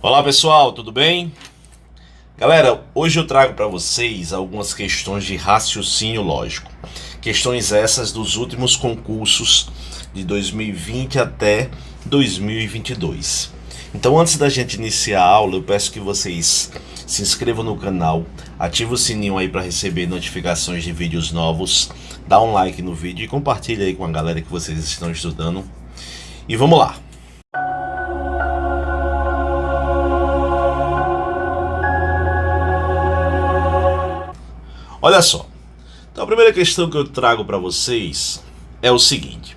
Olá pessoal, tudo bem? Galera, hoje eu trago para vocês algumas questões de raciocínio lógico. Questões essas dos últimos concursos de 2020 até 2022. Então, antes da gente iniciar a aula, eu peço que vocês se inscrevam no canal, ativem o sininho aí para receber notificações de vídeos novos, dá um like no vídeo e compartilha aí com a galera que vocês estão estudando. E vamos lá! Olha só, então a primeira questão que eu trago para vocês é o seguinte.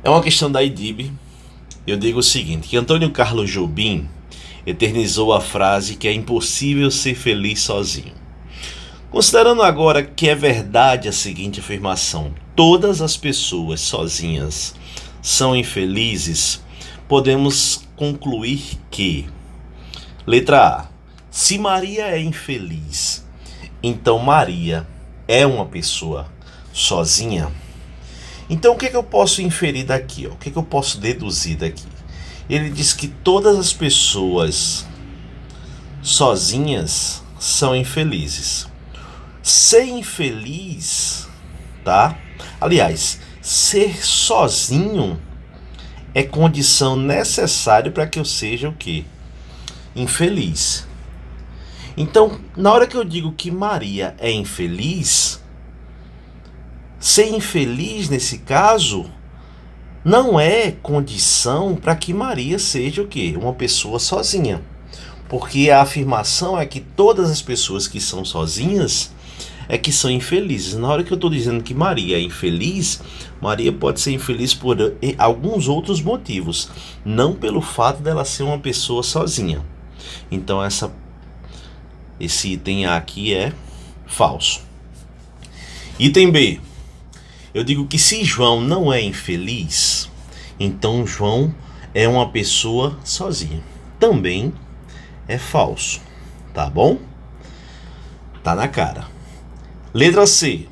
É uma questão da IDIB. Eu digo o seguinte, que Antônio Carlos Jobim eternizou a frase que é impossível ser feliz sozinho. Considerando agora que é verdade a seguinte afirmação, todas as pessoas sozinhas são infelizes, podemos concluir que, letra A, se Maria é infeliz, então Maria é uma pessoa sozinha? Então o que eu posso inferir daqui? O que eu posso deduzir daqui? Ele diz que todas as pessoas sozinhas são infelizes. Ser infeliz, tá? Aliás, ser sozinho é condição necessária para que eu seja o quê? Infeliz. Então, na hora que eu digo que Maria é infeliz, ser infeliz nesse caso não é condição para que Maria seja o quê? Uma pessoa sozinha. Porque a afirmação é que todas as pessoas que são sozinhas é que são infelizes. Na hora que eu estou dizendo que Maria é infeliz, Maria pode ser infeliz por alguns outros motivos, não pelo fato dela ser uma pessoa sozinha. Então esse item A aqui é falso. Item B. Eu digo que se João não é infeliz, então João é uma pessoa sozinha. Também é falso. Tá bom? Tá na cara. Letra C.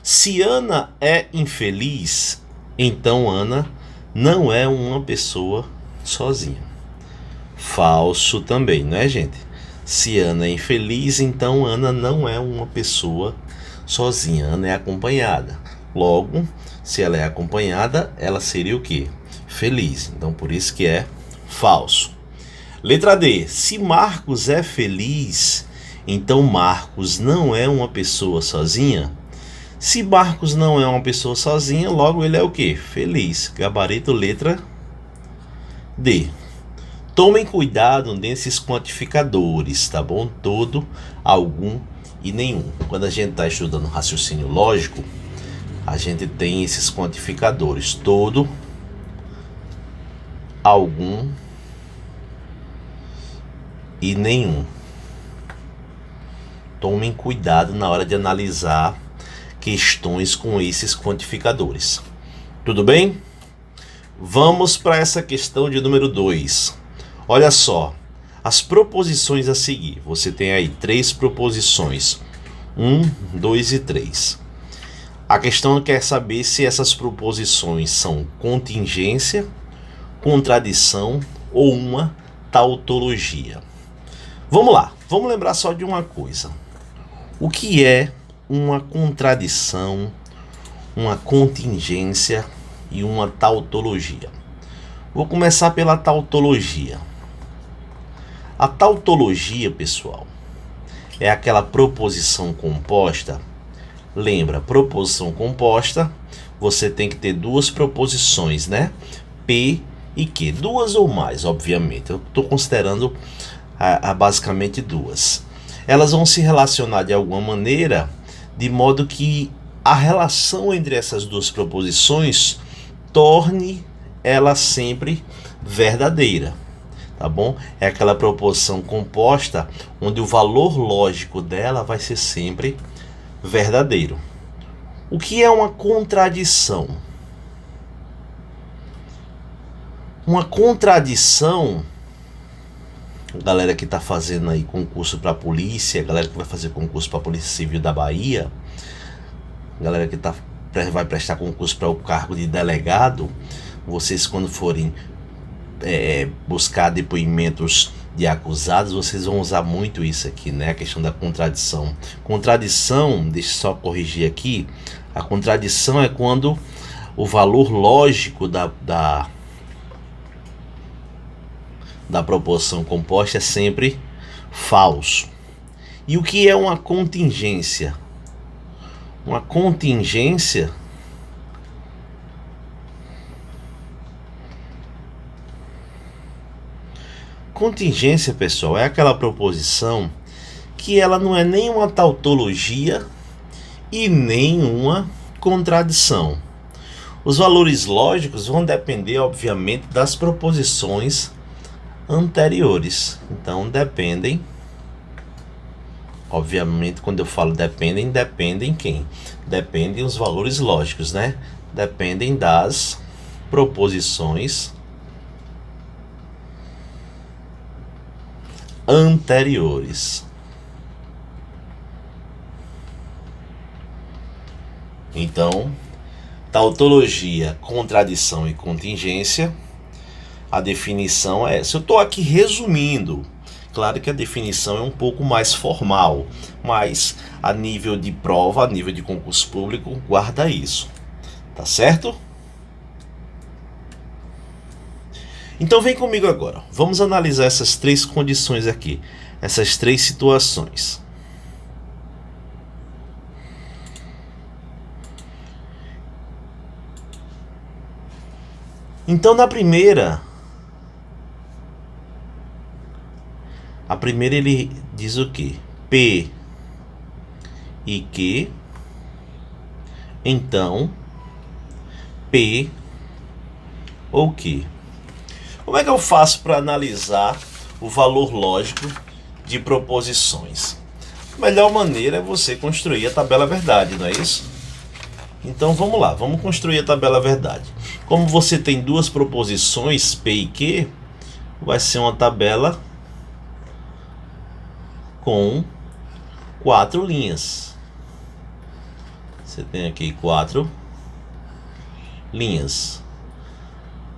Se Ana é infeliz, então Ana não é uma pessoa sozinha. Falso também, né, gente? Se Ana é infeliz, então Ana não é uma pessoa sozinha. Ana é acompanhada. Logo, se ela é acompanhada, ela seria o quê? Feliz. Então, por isso que é falso. Letra D. Se Marcos é feliz, então Marcos não é uma pessoa sozinha. Se Marcos não é uma pessoa sozinha, logo ele é o quê? Feliz. Gabarito letra D. Tomem cuidado nesses quantificadores, tá bom? Todo, algum e nenhum. Quando a gente está estudando raciocínio lógico, a gente tem esses quantificadores. Todo, algum e nenhum. Tomem cuidado na hora de analisar questões com esses quantificadores. Tudo bem? Vamos para essa questão de número 2. Olha só, as proposições a seguir. Você tem aí 3 proposições. 1, 2 e 3. A questão quer saber se essas proposições são contingência, contradição ou uma tautologia. Vamos lá, vamos lembrar só de uma coisa. O que é uma contradição, uma contingência e uma tautologia? Vou começar pela tautologia. A tautologia, pessoal, é aquela proposição composta. Lembra, proposição composta, você tem que ter 2 proposições, né? P e Q. 2 ou mais, obviamente. Eu estou considerando basicamente 2. Elas vão se relacionar de alguma maneira, de modo que a relação entre essas 2 proposições torne ela sempre verdadeira. Tá bom? É aquela proposição composta onde o valor lógico dela vai ser sempre verdadeiro. O que é uma contradição? Uma contradição, galera que está fazendo aí concurso para polícia, galera que vai fazer concurso para a Polícia Civil da Bahia, galera que vai prestar concurso para o cargo de delegado, vocês quando forem buscar depoimentos de acusados, vocês vão usar muito isso aqui, né? A questão da contradição. Contradição, deixa eu só corrigir aqui, a contradição é quando o valor lógico da proposição composta é sempre falso. E o que é uma contingência? Uma contingência pessoal, é aquela proposição que ela não é nem uma tautologia e nem uma contradição. Os valores lógicos vão depender, obviamente, das proposições anteriores. Então, dependem, obviamente, quando eu falo dependem quem? Dependem os valores lógicos, né? Dependem das proposições anteriores. Então, tautologia, contradição e contingência, a definição é, se eu estou aqui resumindo, claro que a definição é um pouco mais formal, mas a nível de prova, a nível de concurso público, guarda isso, tá certo? Então vem comigo agora, vamos analisar essas três condições aqui, essas três situações. Então na primeira, ele diz o quê? P e Q, então P ou Q. Como é que eu faço para analisar o valor lógico de proposições? A melhor maneira é você construir a tabela verdade, não é isso? Então vamos lá, vamos construir a tabela verdade. Como você tem duas proposições, P e Q, vai ser uma tabela com 4 linhas. Você tem aqui 4 linhas.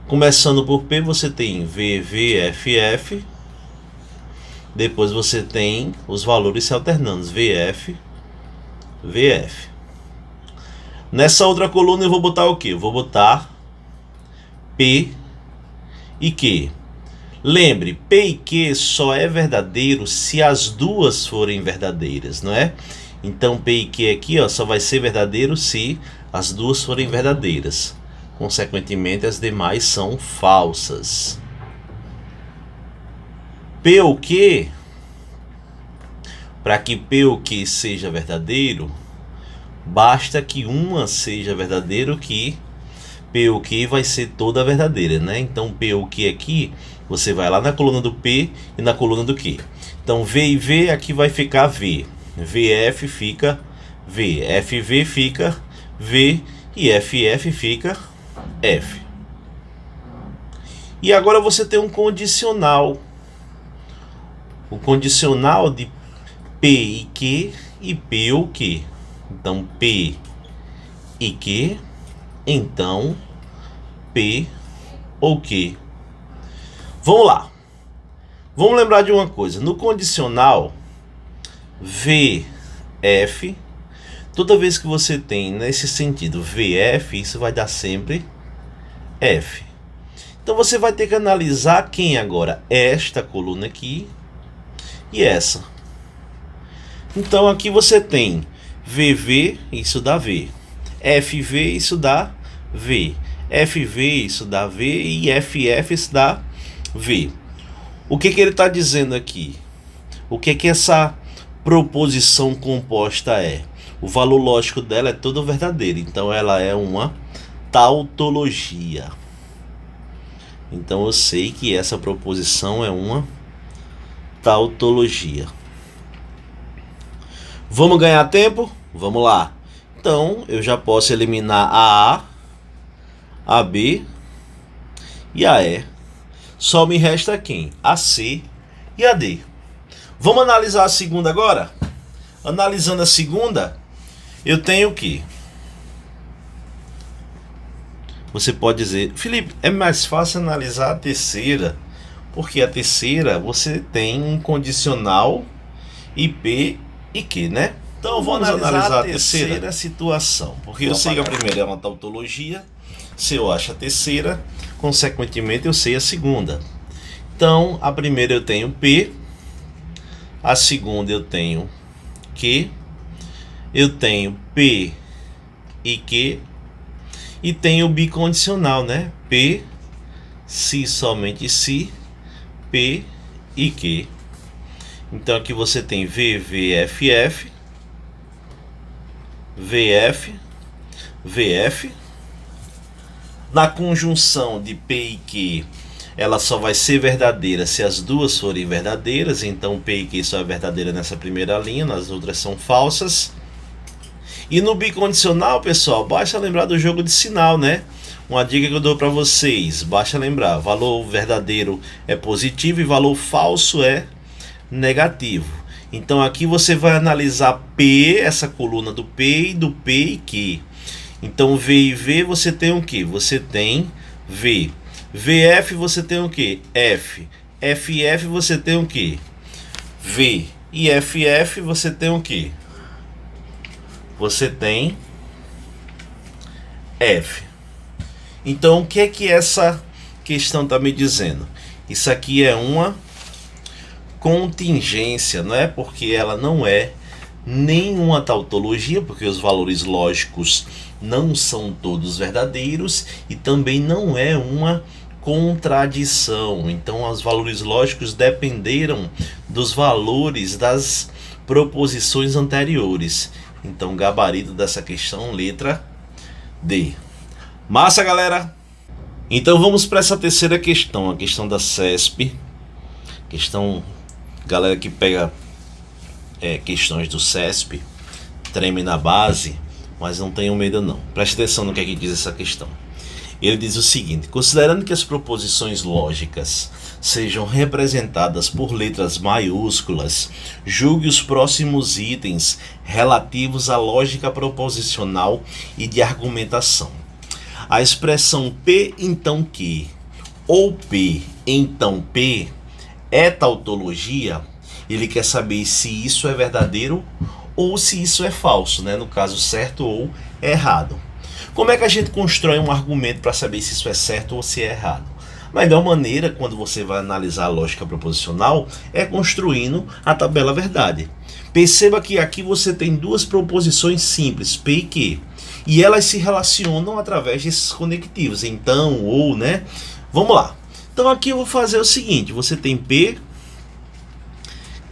Começando por P, você tem V, V, F, F. Depois você tem os valores se alternando, VF, VF. Nessa outra coluna eu vou botar o quê? Eu vou botar P e Q. Lembre, P e Q só é verdadeiro se as duas forem verdadeiras, não é? Então P e Q aqui, ó, só vai ser verdadeiro se as duas forem verdadeiras. Consequentemente, as demais são falsas. P ou Q, para que P ou Q seja verdadeiro, basta que uma seja verdadeiro, que P ou Q vai ser toda verdadeira, né? Então P ou Q aqui, você vai lá na coluna do P e na coluna do Q. Então V e V aqui vai ficar V. VF fica V. FV fica V. E FF fica F. E agora você tem um condicional. O condicional de P e Q e P ou Q. Então P e Q, então P ou Q. Vamos lá. Vamos lembrar de uma coisa. No condicional VF, toda vez que você tem nesse sentido VF, isso vai dar sempre F. Então você vai ter que analisar quem agora? Esta coluna aqui e essa. Então aqui você tem VV, isso dá V. FV, isso dá V. FV, isso dá V. E FF, isso dá V. O que ele está dizendo aqui? O que essa proposição composta é? O valor lógico dela é todo verdadeiro. Então ela é uma tautologia. Então eu sei que essa proposição é uma tautologia. Vamos ganhar tempo? Vamos lá. Então eu já posso eliminar a A, a B e a E. Só me resta quem? A C e a D. Vamos analisar a segunda agora? Analisando a segunda, eu tenho o quê? Você pode dizer, Felipe, é mais fácil analisar a terceira, porque a terceira você tem um condicional e P e Q, né? Então vamos analisar a terceira situação, porque eu sei que a primeira é uma tautologia. Se eu acho a terceira, consequentemente eu sei a segunda. Então a primeira eu tenho P, a segunda eu tenho Q, eu tenho P e Q, e tenho o bicondicional, né? P, se, somente se, P e Q. Então aqui você tem V, V, F, F, VF, VF. Na conjunção de P e Q, ela só vai ser verdadeira se as duas forem verdadeiras. Então P e Q só é verdadeira nessa primeira linha, nas outras são falsas. E no bicondicional, pessoal, basta lembrar do jogo de sinal, né? Uma dica que eu dou para vocês, basta lembrar, valor verdadeiro é positivo e valor falso é negativo. Então aqui você vai analisar P, essa coluna do P e do P e Q. Então V e V você tem o que? Você tem V. VF você tem o que? F. FF você tem o que? V. E FF você tem o que? Você tem F. Então o que é que essa questão está me dizendo? Isso aqui é uma contingência, não é? Porque ela não é nenhuma tautologia, porque os valores lógicos não são todos verdadeiros, e também não é uma contradição. Então os valores lógicos dependeram dos valores das proposições anteriores. Então gabarito dessa questão, letra D. Massa, galera? Então vamos para essa terceira questão, a questão da CESP. Questão, galera que pega questões do CESP, treme na base, mas não tenham medo não. Preste atenção no que é que diz essa questão. Ele diz o seguinte: considerando que as proposições lógicas sejam representadas por letras maiúsculas, julgue os próximos itens relativos à lógica proposicional e de argumentação. A expressão P então Q ou P então P é tautologia. Ele quer saber se isso é verdadeiro ou se isso é falso, né? No caso, certo ou errado. Como é que a gente constrói um argumento para saber se isso é certo ou se é errado? A melhor maneira, quando você vai analisar a lógica proposicional, é construindo a tabela verdade. Perceba que aqui você tem duas proposições simples, P e Q, e elas se relacionam através desses conectivos, então, ou, né? Vamos lá. Então aqui eu vou fazer o seguinte: você tem P,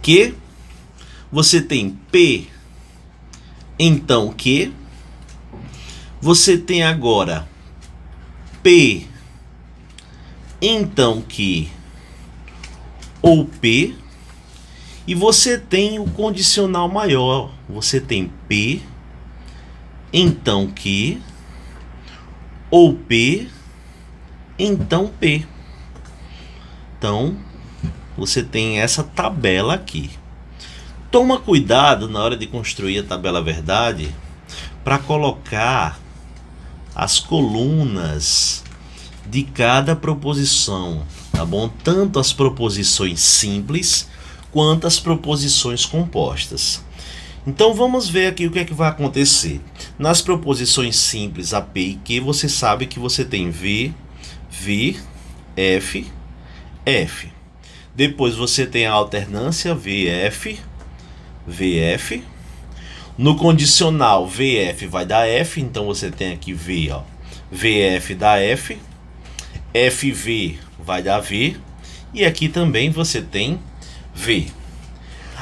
Q, você tem P, então Q, você tem agora P, então Q, ou P, e você tem o condicional maior, você tem P, então Q, ou P, então P. Então, você tem essa tabela aqui. Toma cuidado na hora de construir a tabela verdade para colocar as colunas de cada proposição, tá bom? Tanto as proposições simples quanto as proposições compostas. Então vamos ver aqui o que é que vai acontecer. Nas proposições simples A, P e Q, você sabe que você tem V, V, F, F. Depois você tem a alternância VF, VF. No condicional, VF vai dar F, então você tem aqui V, ó. VF dá F, FV vai dar V, e aqui também você tem V.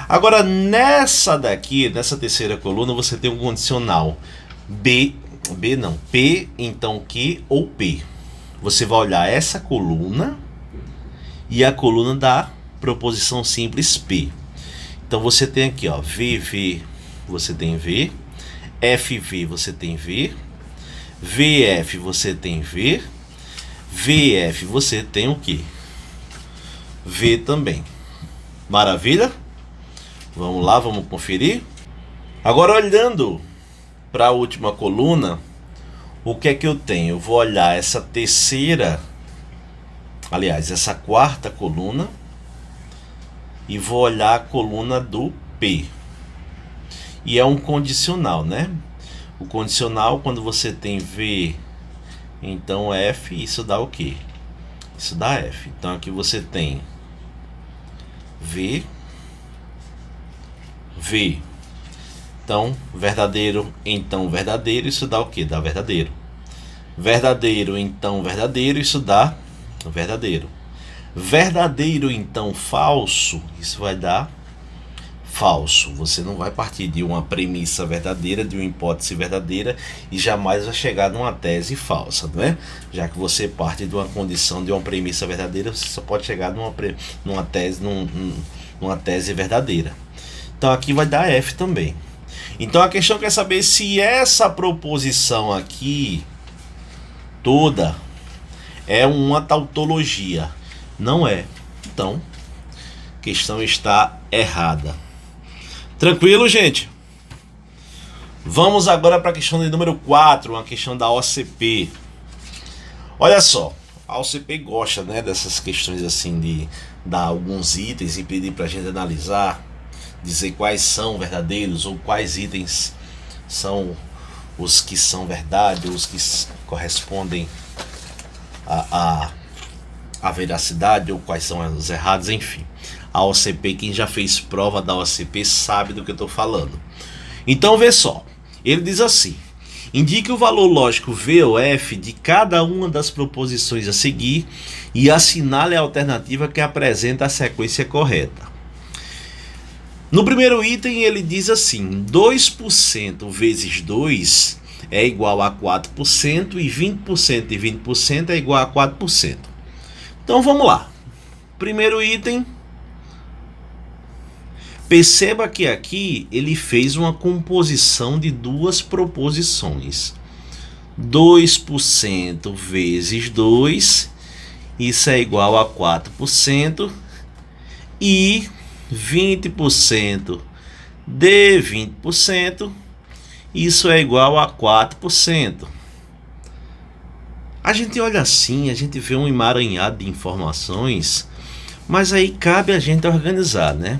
Agora nessa daqui, nessa terceira coluna, você tem um condicional P, então Q ou P. Você vai olhar essa coluna e a coluna da proposição simples P. Então você tem aqui, ó, VV, você tem V, FV você tem V, VF você tem V, VF você tem o quê? V também. Maravilha? Vamos lá, vamos conferir. Agora olhando para a última coluna, o que é que eu tenho? Eu vou olhar essa quarta coluna e vou olhar a coluna do P. E é um condicional, né? O condicional, quando você tem V, então F, isso dá o quê? Isso dá F. Então aqui você tem V, V. Então, verdadeiro, então verdadeiro, isso dá o quê? Dá verdadeiro. Verdadeiro, então verdadeiro, isso dá verdadeiro. Verdadeiro, então falso, isso vai dar falso. Você não vai partir de uma premissa verdadeira, de uma hipótese verdadeira, e jamais vai chegar numa tese falsa, não é? Já que você parte de uma condição de uma premissa verdadeira, você só pode chegar numa tese verdadeira. Então aqui vai dar F também. Então a questão quer saber se essa proposição aqui toda é uma tautologia. Não é. Então, a questão está errada. Tranquilo, gente? Vamos agora para a questão de número 4, uma questão da OCP. Olha só, a OCP gosta, né, dessas questões assim de dar alguns itens e pedir para a gente analisar, dizer quais são verdadeiros ou quais itens são os que são verdade, os que correspondem à veracidade ou quais são os errados, enfim. A OCP, quem já fez prova da OCP sabe do que eu estou falando. Então vê só, ele diz assim: indique o valor lógico V ou F de cada uma das proposições a seguir e assinale a alternativa que apresenta a sequência correta. No primeiro item ele diz assim: 2% vezes 2 é igual a 4% e 20% de 20% é igual a 4%. Então vamos lá. Primeiro item. Perceba que aqui ele fez uma composição de duas proposições. 2% vezes 2, isso é igual a 4%, e 20% de 20%, isso é igual a 4%. A gente olha assim, a gente vê um emaranhado de informações, mas aí cabe a gente organizar, né?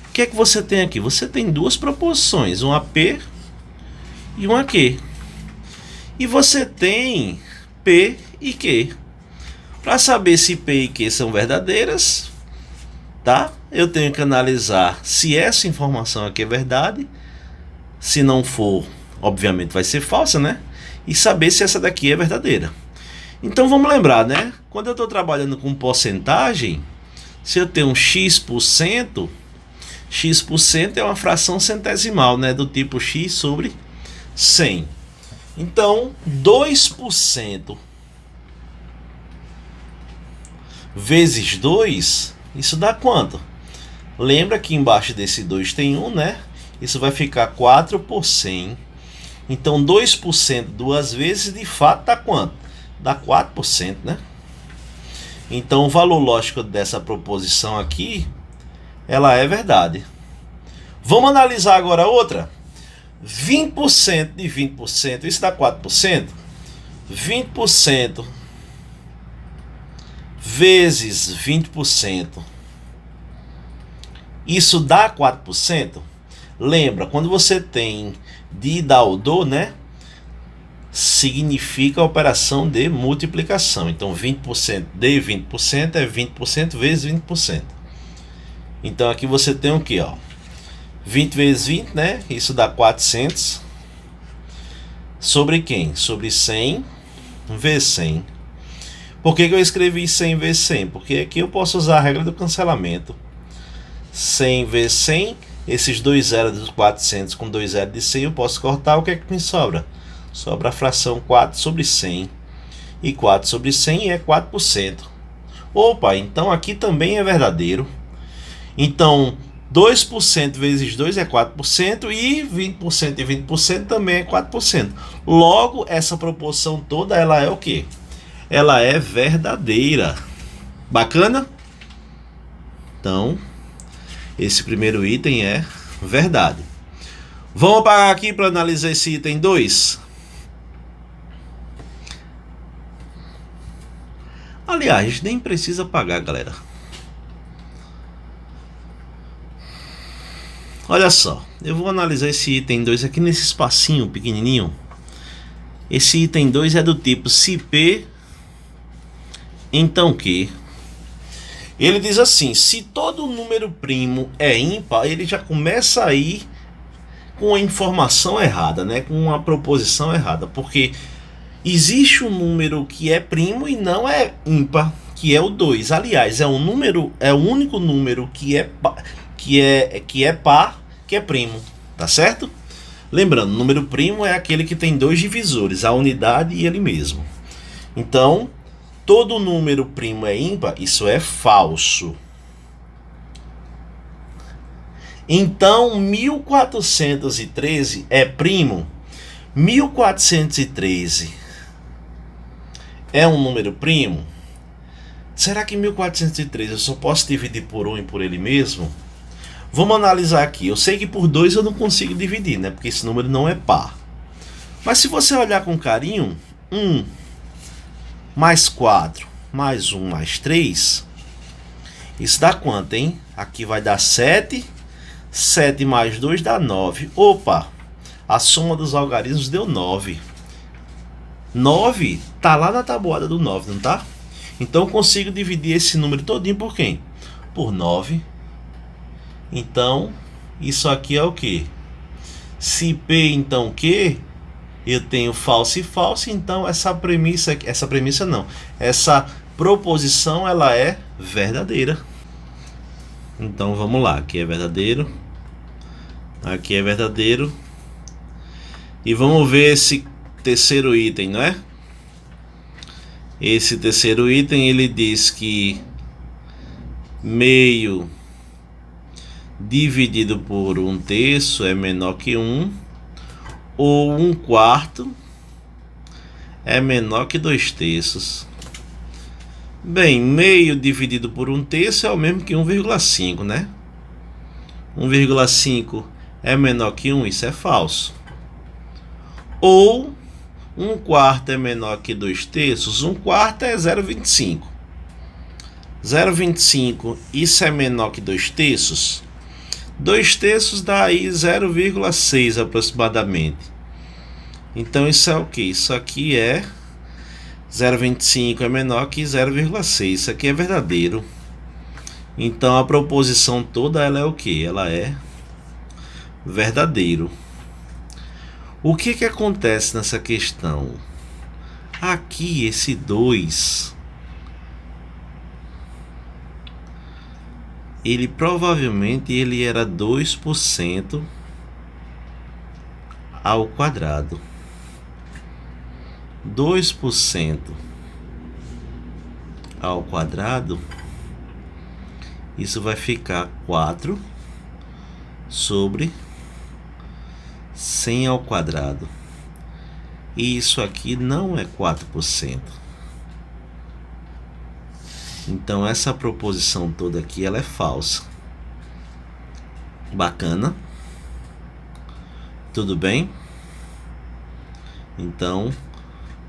O que é que você tem aqui? Você tem duas proposições, uma P e uma Q. E você tem P e Q. Para saber se P e Q são verdadeiras, tá? Eu tenho que analisar se essa informação aqui é verdade. Se não for, obviamente vai ser falsa, né? E saber se essa daqui é verdadeira. Então vamos lembrar, né? Quando eu estou trabalhando com porcentagem, se eu tenho um X%, X% é uma fração centesimal, né? Do tipo X sobre 100. Então, 2% vezes 2, isso dá quanto? Lembra que embaixo desse 2 tem 1, né? Isso vai ficar 4 por 100. Então, 2% duas vezes, de fato, dá quanto? Dá 4%, né? Então, o valor lógico dessa proposição aqui, ela é verdade. Vamos analisar agora outra. 20% de 20%, isso dá 4%. 20% vezes 20%, isso dá 4%. Lembra, quando você tem de dar o do, né? Significa a operação de multiplicação. Então 20% de 20% é 20% vezes 20%. Então aqui você tem o que, ó? 20 vezes 20, né? Isso dá 400. Sobre quem? Sobre 100 vezes 100. Por que eu escrevi 100 vezes 100? Porque aqui eu posso usar a regra do cancelamento. 100 vezes 100, esses dois zeros dos 400 com dois zeros de 100 eu posso cortar. O que é que me sobra? Sobra a fração 4 sobre 100. E 4 sobre 100 é 4%. Opa, então aqui também é verdadeiro. Então, 2% vezes 2 é 4%. E 20% e 20% também é 4%. Logo, essa proporção toda, ela é o quê? Ela é verdadeira. Bacana? Então, esse primeiro item é verdade. Vamos parar aqui para analisar esse item 2. Aliás, nem precisa pagar, galera. Olha só, eu vou analisar esse item 2 aqui nesse espacinho pequenininho. Esse item 2 é do tipo se P, então Q. Ele diz assim, se todo número primo é ímpar, ele já começa aí com a informação errada, né? Com uma proposição errada, porque existe um número que é primo e não é ímpar, que é o 2. Aliás, é o único número que é par, que é primo, tá certo? Lembrando, número primo é aquele que tem dois divisores, a unidade e ele mesmo. Então, todo número primo é ímpar, isso é falso. Então, 1413 é primo. 1413 é um número primo? Será que 1413 eu só posso dividir por 1 e por ele mesmo? Vamos analisar aqui. Eu sei que por 2 eu não consigo dividir, né? Porque esse número não é par. Mas se você olhar com carinho, 1 mais 4 mais 1 mais 3, isso dá quanto, hein? Aqui vai dar 7. 7 mais 2 dá 9. Opa! A soma dos algarismos deu 9. 9 tá lá na tabuada do 9, não tá? Então eu consigo dividir esse número todinho por quem? Por 9. Então, isso aqui é o que? Se P, então Q, eu tenho falso e falso, então essa proposição ela é verdadeira. Então vamos lá, aqui é verdadeiro, aqui é verdadeiro. E vamos ver esse terceiro item, não é? Esse terceiro item ele diz que meio dividido por 1/3 é menor que 1, ou 1/4 é menor que 2/3. Bem, meio dividido por 1/3 é o mesmo que 1,5, né? 1,5 é menor que 1, isso é falso. Ou 1/4 é menor que 2/3, 1/4 é 0,25. 0,25, isso é menor que 2/3? 2/3 dá aí 0,6 aproximadamente. Então isso é o que? Isso aqui é 0,25 é menor que 0,6. Isso aqui é verdadeiro. Então a proposição toda ela é o que? Ela é verdadeiro. O que acontece nessa questão? Aqui esse 2, ele provavelmente ele era 2% ao quadrado. 2% ao quadrado, isso vai ficar 4 sobre 100 ao quadrado. E isso aqui não é 4%. Então essa proposição toda aqui ela é falsa. Bacana? Tudo bem? Então,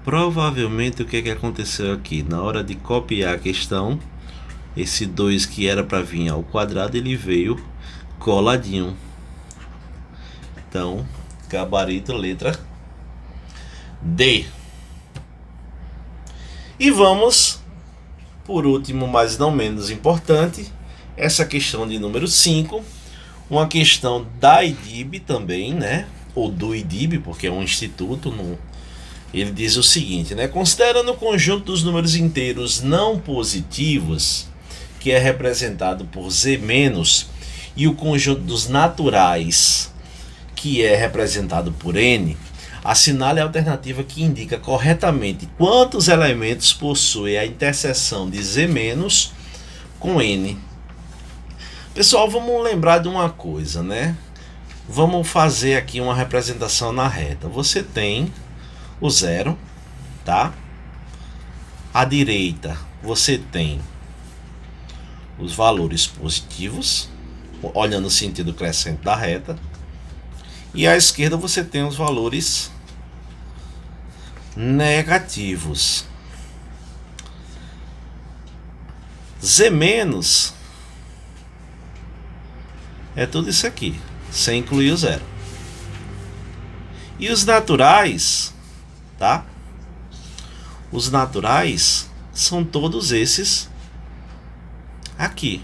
provavelmente o que aconteceu aqui? Na hora de copiar a questão, esse 2 que era para vir ao quadrado, ele veio coladinho. Então, gabarito letra D. E vamos, por último, mas não menos importante, essa questão de número 5, uma questão da IDIB também, né? Ou do IDIB, porque é um instituto. Ele diz o seguinte, né? Considerando o conjunto dos números inteiros não positivos, que é representado por Z-, e o conjunto dos naturais, que é representado por N, assinale a alternativa que indica corretamente quantos elementos possui a interseção de Z- com N. Pessoal, vamos lembrar de uma coisa, né? Vamos fazer aqui uma representação na reta. Você tem o 0, tá? À direita você tem os valores positivos, olhando no sentido crescente da reta. E à esquerda você tem os valores negativos. Z menos é tudo isso aqui, sem incluir o zero. E os naturais, tá? Os naturais são todos esses aqui.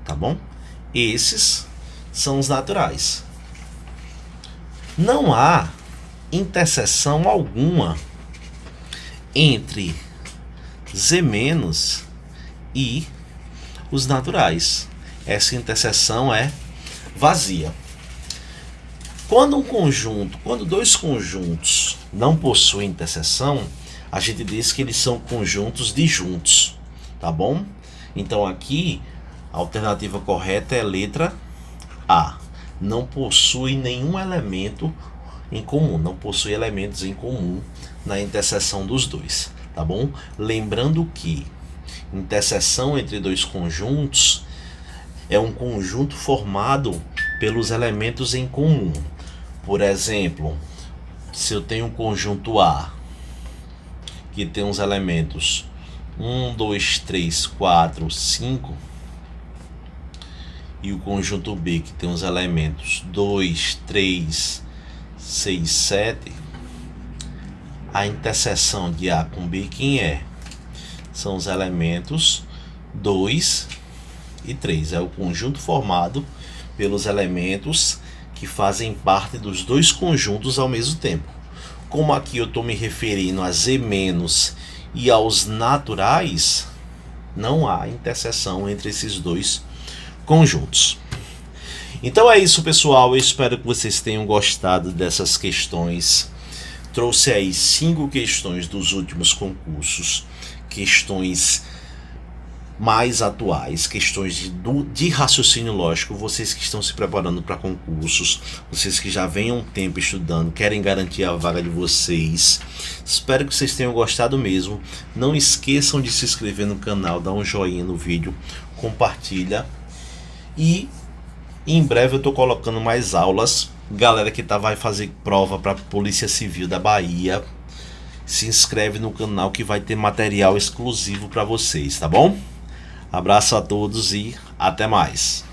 Tá bom? Esses são os naturais. Não há interseção alguma entre Z menos e os naturais. Essa interseção é vazia. Quando dois conjuntos não possuem interseção, a gente diz que eles são conjuntos disjuntos, tá bom? Então aqui a alternativa correta é a letra A. Não possui nenhum elemento em comum, não possui elementos em comum na interseção dos dois, tá bom? Lembrando que interseção entre dois conjuntos é um conjunto formado pelos elementos em comum. Por exemplo, se eu tenho um conjunto A que tem os elementos 1, 2, 3, 4, 5 e o conjunto B que tem os elementos 2, 3, 6, 7, a interseção de A com B quem é? São os elementos 2 e 3. É o conjunto formado pelos elementos que fazem parte dos dois conjuntos ao mesmo tempo. Como aqui eu estou me referindo a Z menos e aos naturais, não há interseção entre esses dois conjuntos. Então é isso, pessoal. Eu espero que vocês tenham gostado dessas questões. Trouxe aí 5 questões dos últimos concursos, questões mais atuais, questões de raciocínio lógico. Vocês que estão se preparando para concursos, vocês que já vêm há um tempo estudando, querem garantir a vaga de vocês. Espero que vocês tenham gostado mesmo. Não esqueçam de se inscrever no canal, dar um joinha no vídeo, compartilha. E em breve eu estou colocando mais aulas. Galera que vai fazer prova para a Polícia Civil da Bahia, se inscreve no canal que vai ter material exclusivo para vocês, tá bom? Abraço a todos e até mais.